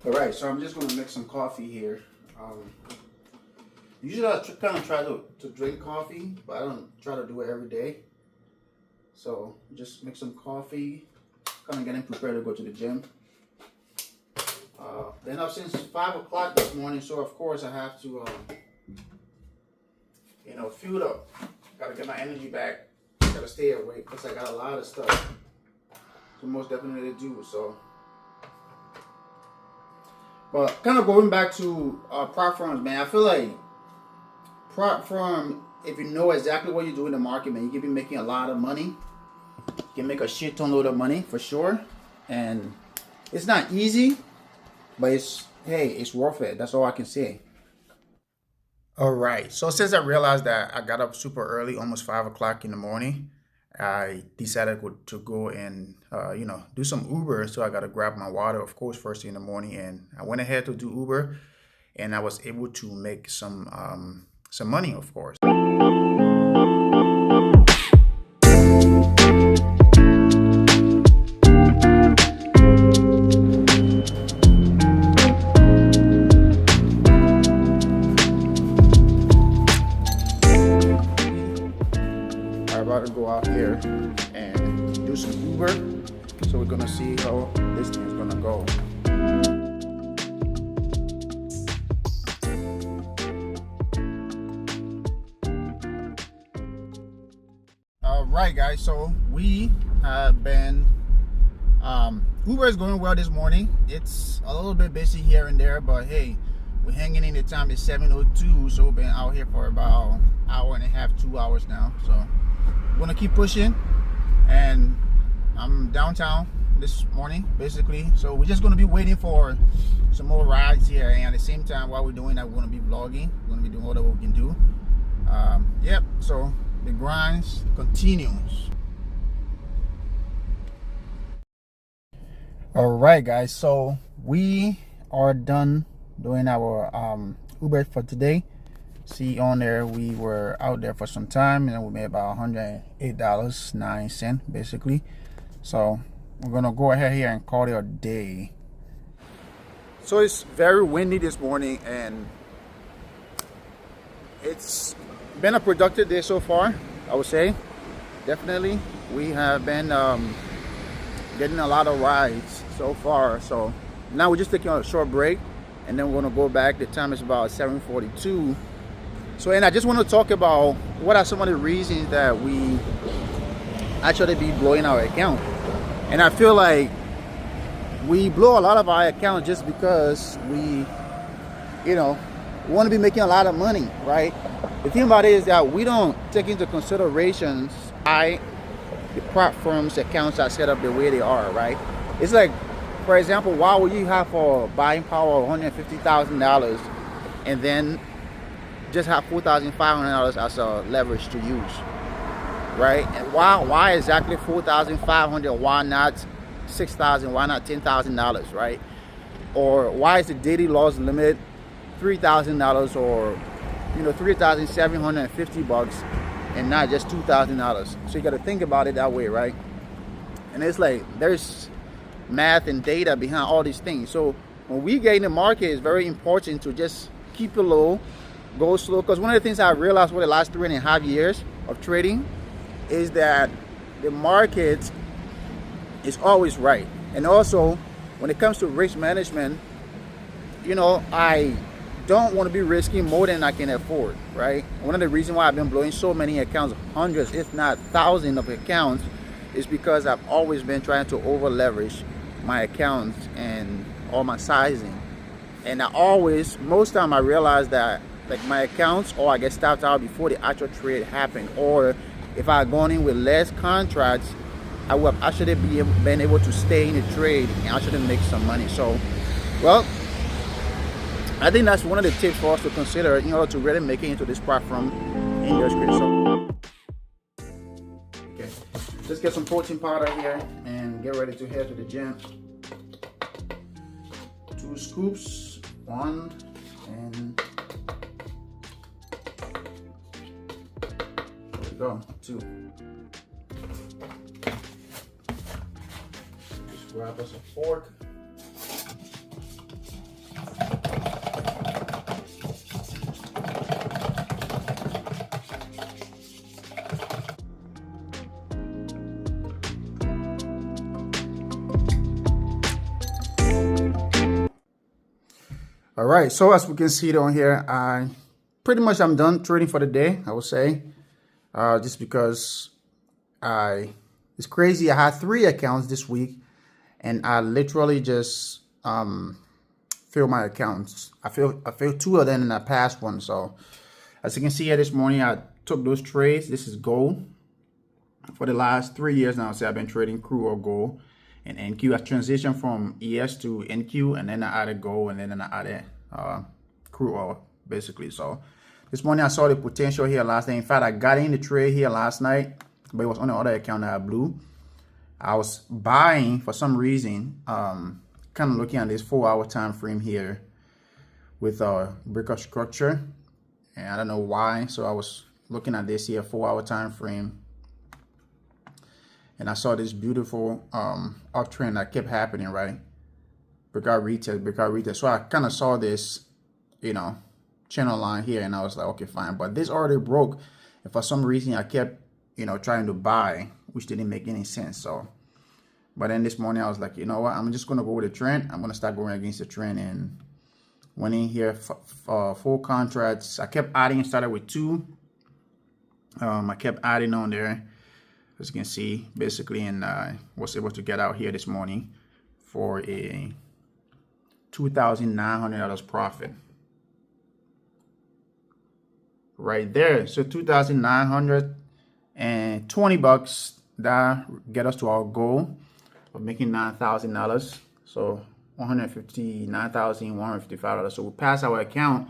All right, so I'm just gonna make some coffee here. Usually I kind of try to drink coffee, but I don't try to do it every day. So just make some coffee, kind of getting prepared to go to the gym. Been up since 5 o'clock this morning, so of course I have to, fuel up. Gotta get my energy back. Gotta stay awake because I got a lot of stuff to most definitely do. So, but kind of going back to prop firms, man. I feel like prop firm, if you know exactly what you do in the market, man, you can be making a lot of money. You can make a shit ton load of money for sure, and it's not easy, but it's worth it. That's all I can say. All right. So since I realized that I got up super early, almost 5 o'clock in the morning, I decided to go and do some Uber. So I got to grab my water, of course, first thing in the morning, and I went ahead to do Uber, and I was able to make some money, of course. About to go out here and do some Uber, so we're gonna see how this thing is gonna go. All right, guys, so we have been Uber is going well this morning. It's a little bit busy here and there, but hey, we're hanging in. The time is 7:02, so we've been out here for about an hour and a half, 2 hours now. So we're gonna keep pushing, and I'm downtown this morning basically, so we're just gonna be waiting for some more rides here, and at the same time while we're doing that, we're gonna be vlogging. We're gonna be doing whatever we can do. Yep, so the grind continues. All right, guys, so we are done doing our Uber for today. See on there, we were out there for some time, and we made about $108.09 basically. So we're gonna go ahead here and call it a day. So it's very windy this morning, and it's been a productive day so far, I would say. Definitely we have been getting a lot of rides so far. So now we're just taking a short break, and then we're gonna go back. The time is about 7:42. So, and I just want to talk about what are some of the reasons that we actually be blowing our account. And I feel like we blow a lot of our account just because we want to be making a lot of money, right? The thing about it is that we don't take into considerations why the prop firms' accounts are set up the way they are, right? It's like, for example, why would you have a buying power of $150,000 and then just have $4,500 as a leverage to use, right? And why exactly $4,500? Why not $6,000? Why not $10,000, right? Or why is the daily loss limit $3,000 or $3,750 and not just $2,000? So you got to think about it that way, right? And it's like there's math and data behind all these things. So when we get in the market, it's very important to just keep it low, go slow, because one of the things I realized over the last 3.5 years of trading is that the market is always right. And also when it comes to risk management, I don't want to be risking more than I can afford, right? One of the reasons why I've been blowing so many accounts, hundreds if not thousands of accounts, is because I've always been trying to over leverage my accounts and all my sizing. And most time I realize that like my accounts, or I get stopped out before the actual trade happened, or if I had gone in with less contracts, I would have actually been able to stay in the trade and actually make some money. So, well, I think that's one of the tips for us to consider in order to really make it into this prop firm industry. So, okay, let's get some protein powder here and get ready to head to the gym. 2 scoops, 1 and go 2. Just grab us a fork. All right, so as we can see down here, I'm done trading for the day, I would say. Just because it's crazy. I had 3 accounts this week, and I literally just filled my accounts. I filled 2 of them in the past one. So as you can see here this morning, I took those trades. This is gold. For the last 3 years now, I've been trading crude oil, gold, and NQ. I transitioned from ES to NQ, and then I added gold, and then I added crude oil, basically. So this morning I saw the potential here last night. In fact, I got in the trade here last night, but it was on the other account that I blew. I was buying for some reason, kind of looking at this 4-hour time frame here with a breakout structure, and I don't know why. So I was looking at this here 4-hour time frame, and I saw this beautiful uptrend that kept happening, right? Breakout retest. So I kind of saw this, channel line here, and I was like, okay, fine. But this already broke, and for some reason I kept, trying to buy, which didn't make any sense. So, but then this morning I was like, you know what? I'm just gonna go with the trend. I'm gonna start going against the trend, and went in here for 4 contracts. I kept adding. Started with 2. I kept adding on there, as you can see, basically, and I was able to get out here this morning for a $2,900 profit right there. So $2,920, that get us to our goal of making $9,000. So $159,155. So we pass our account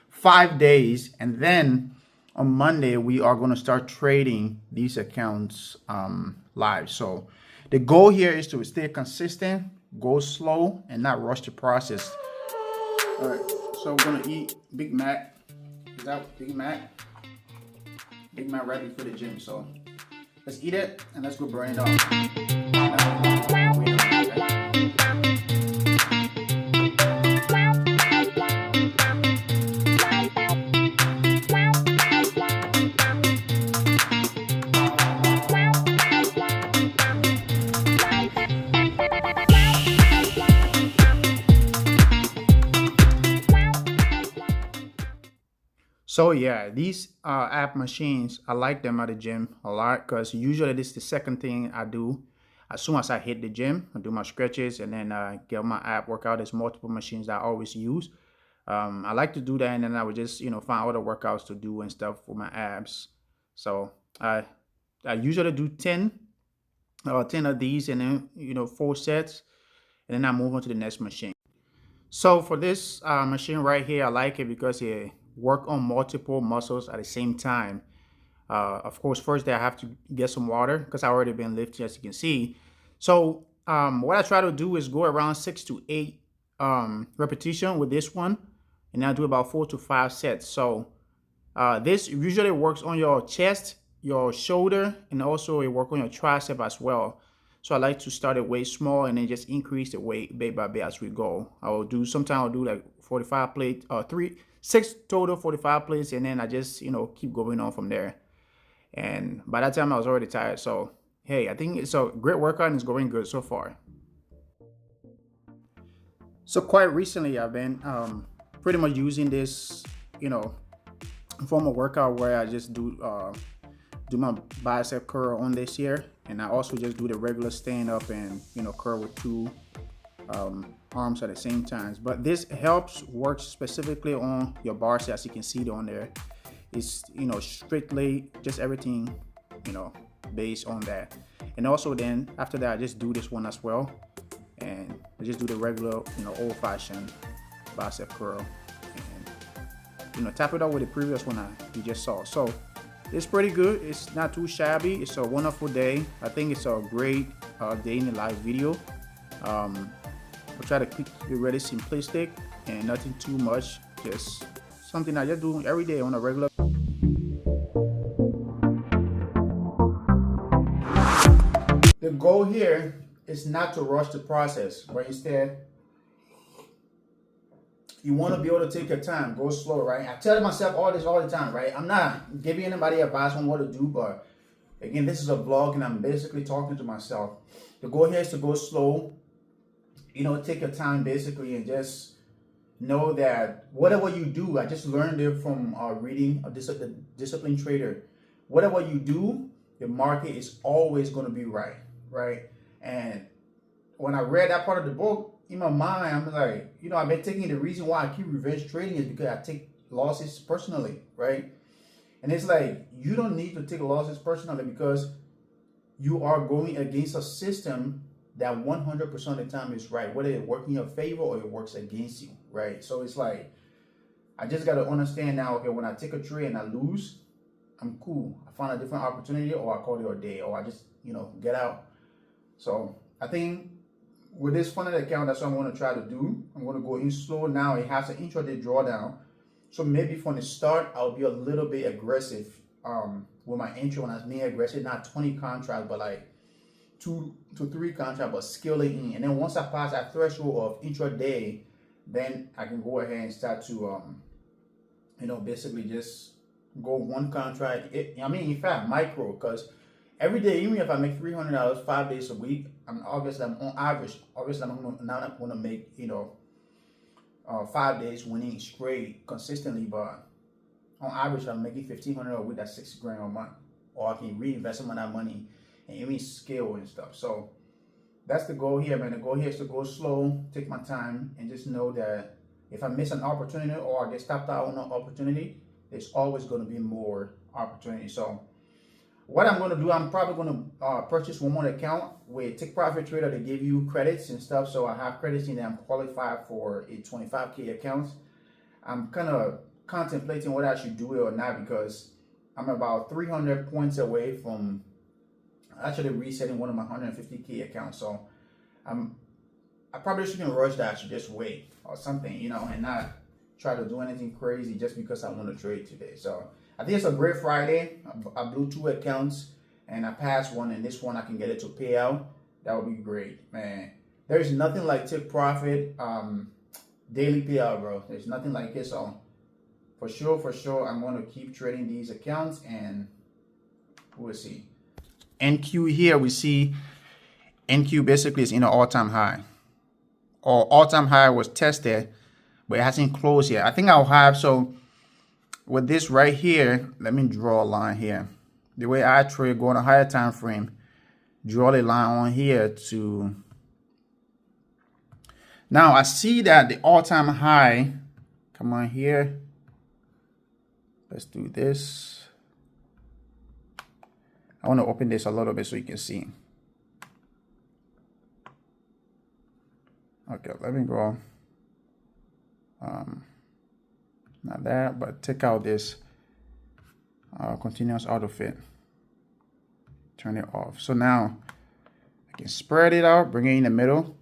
5 days, and then on Monday we are going to start trading these accounts live. So the goal here is to stay consistent, go slow, and not rush the process. All right, so we're gonna eat Big Mac. Is that Big Mac? Big Mac right before the gym. So let's eat it and let's go burn it off. So yeah, these app machines, I like them at the gym a lot, because usually this is the second thing I do. As soon as I hit the gym, I do my stretches, and then get my app workout. There's multiple machines that I always use. I like to do that, and then I would just find other workouts to do and stuff for my abs. So I usually do 10 of these, and then 4 sets, and then I move on to the next machine. So for this machine right here, I like it because it work on multiple muscles at the same time. Of course, first I have to get some water because I already been lifting, as you can see. So what I try to do is go around 6 to 8 repetition with this one, and I do about 4 to 5 sets. So this usually works on your chest, your shoulder, and also it works on your tricep as well. So I like to start it way small and then just increase the weight bit by bit as we go. Sometimes I'll do like 45 plates, 6 total 45 plates, and then I just keep going on from there. And by that time I was already tired. So hey, I think it's a great workout and it's going good so far. So quite recently I've been pretty much using this form of workout where I just do my bicep curl on this here, and I also just do the regular stand up and curl with 2 arms at the same time. But this helps work specifically on your bicep, as you can see on there. It's strictly just everything based on that. And also then after that I just do this one as well, and I just do the regular old-fashioned bicep curl, and tap it up with the previous one you just saw. So it's pretty good. It's not too shabby. It's a wonderful day. I think it's a great day in the life video. I'll try to keep it really simplistic and nothing too much. Just something I just do every day on a regular. The goal here is not to rush the process, but instead you want to be able to take your time, go slow, right? I tell myself all the time, right? I'm not giving anybody advice on what to do, but again, this is a vlog and I'm basically talking to myself. The goal here is to go slow, take your time basically, and just know that whatever you do, I just learned it from reading the Disciplined Trader. Whatever you do, the market is always going to be right, right? And when I read that part of the book, in my mind, I'm like, I've been taking the reason why I keep revenge trading is because I take losses personally, right? And it's like, you don't need to take losses personally because you are going against a system that 100% of the time is right, whether it works in your favor or it works against you, right? So it's like, I just got to understand now, okay, when I take a trade and I lose, I'm cool. I find a different opportunity, or I call it a day, or I just, get out. So I think with this funded account, that's what I'm going to try to do. I'm going to go in slow now. It has an intraday drawdown. So maybe from the start, I'll be a little bit aggressive with my entry. When I mean aggressive, not 20 contracts, but like 2 to 3 contracts, but scaling in. And then once I pass that threshold of intraday, then I can go ahead and start to, basically just go one contract. In fact, micro, because every day, even if I make $300 5 days a week, I'm on average. Obviously, I'm not going to make 5 days winning straight consistently, but on average, I'm making $1,500 a week. That's $6,000 a month, or I can reinvest some of that money and even scale and stuff. So that's the goal here, man. The goal here is to go slow, take my time, and just know that if I miss an opportunity or I get stopped out on an opportunity, there's always going to be more opportunity. So what I'm going to do, I'm probably going to purchase one more account with Take Profit Trader. They give you credits and stuff. So I have credits in there. I'm qualified for a 25K account. I'm kind of contemplating whether I should do it or not, because I'm about 300 points away from actually resetting one of my 150K accounts. So I probably shouldn't rush that. I should just wait or something, and not try to do anything crazy just because I want to trade today. So I think it's a great Friday. I blew 2 accounts and I passed one, and this one I can get it to pay out. That would be great, man. There's nothing like Take Profit daily payout, bro. There's nothing like it. So for sure, I'm going to keep trading these accounts, and we'll see. NQ here, we see NQ basically is in an all-time high. Or all-time high was tested, but it hasn't closed yet. I think I'll have, so with this right here, let me draw a line here. The way I trade, go on a higher time frame, draw a line on here to, now I see that the all-time high, come on here, let's do this. I want to open this a little bit so you can see. Okay, let me go. Not that, but take out this continuous auto fit. Turn it off. So now I can spread it out, bring it in the middle.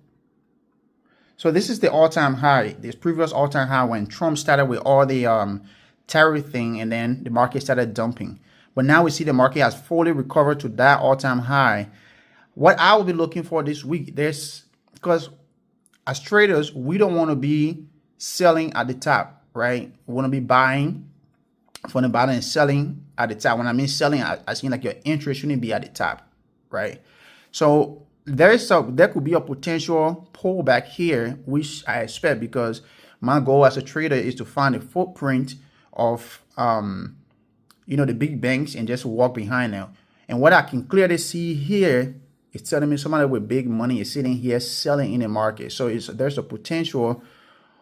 So this is the all-time high. This previous all-time high when Trump started with all the tariff thing, and then the market started dumping. But now we see the market has fully recovered to that all-time high. What I will be looking for this week, because as traders, we don't want to be selling at the top, right? We want to be buying from the bottom and selling at the top. When I mean selling, I mean like your interest shouldn't be at the top, right? So there could be a potential pullback here, which I expect, because my goal as a trader is to find a footprint of the big banks and just walk behind them. And what I can clearly see here, it's telling me somebody with big money is sitting here selling in the market. So there's a potential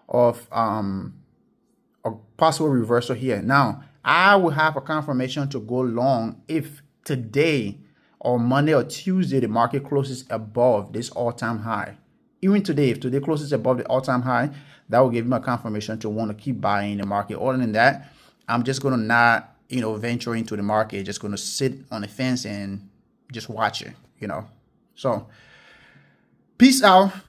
of a possible reversal here. Now, I will have a confirmation to go long if today or Monday or Tuesday the market closes above this all-time high. Even today, if today closes above the all-time high, that will give me a confirmation to want to keep buying the market. Other than that, I'm just going to not, venture into the market. Just going to sit on the fence and just watch it, So peace out.